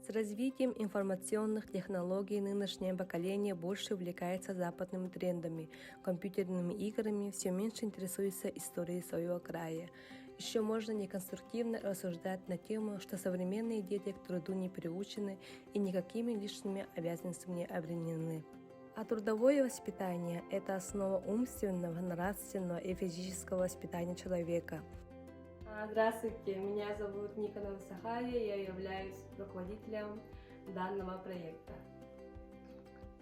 С развитием информационных технологий нынешнее поколение больше увлекается западными трендами, компьютерными играми, все меньше интересуется историей своего края. Еще можно неконструктивно рассуждать на тему, что современные дети к труду не приучены и никакими лишними обязанностями не обременены. А трудовое воспитание – это основа умственного, нравственного и физического воспитания человека. Здравствуйте, меня зовут Никонова Сахария, я являюсь руководителем данного проекта.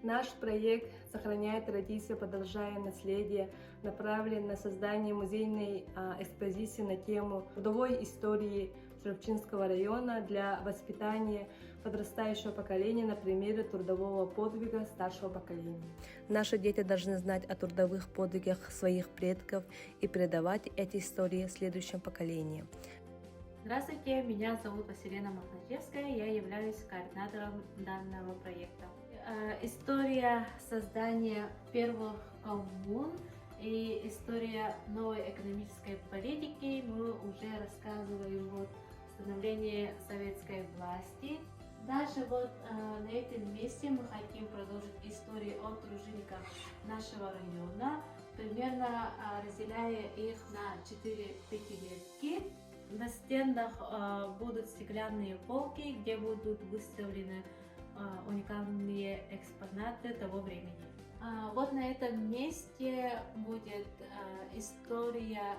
Наш проект сохраняет традицию, продолжая наследие, направлен на создание музейной экспозиции на тему трудовой истории Черепчинского района для воспитания подрастающего поколения на примере трудового подвига старшего поколения. Наши дети должны знать о трудовых подвигах своих предков и передавать эти истории следующим поколениям. Здравствуйте, меня зовут Василина Махначевская, я являюсь координатором данного проекта. История создания первых коммун и история новой экономической политики мы уже рассказываем от становления советской власти. Даже на этом месте мы хотим продолжить историю о тружениках нашего района, примерно разделяя их на 4 пятилетки. На стенах будут стеклянные полки, где будут выставлены уникальные экспонаты того времени. На этом месте будет история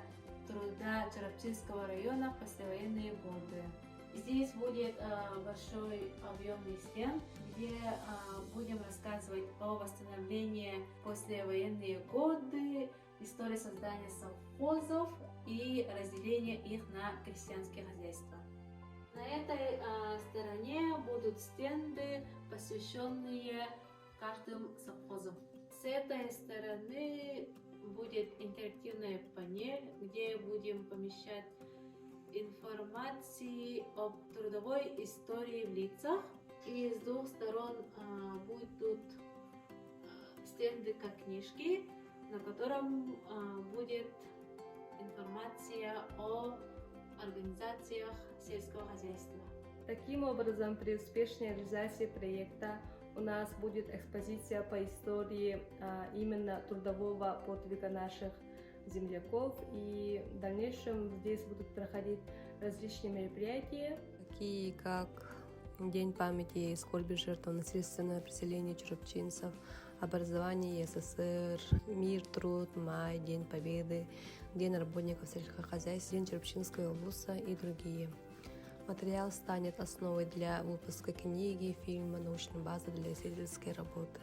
труда Черепчинского района в послевоенные годы. Здесь будет большой объемный стенд, где будем рассказывать о восстановлении послевоенные годы, истории создания совхозов и разделения их на крестьянские хозяйства. На этой стороне будут стенды, посвященные каждому совхозу. С этой стороны будет интерактивная панель, где будем помещать информации об трудовой истории в лицах. И с двух сторон будут стенды как книжки, на котором будет информация о организациях сельского хозяйства. Таким образом, при успешной реализации проекта у нас будет экспозиция по истории именно трудового подвига наших земляков, и в дальнейшем здесь будут проходить различные мероприятия, такие как День памяти и скорби жертв насильственного переселения черепчинцев, образование СССР, Мир, труд, Май, День Победы, День работников сельскохозяйства, День Черепчинского улуса и другие. Материал станет основой для выпуска книги, фильма, научной базы для исследовательской работы.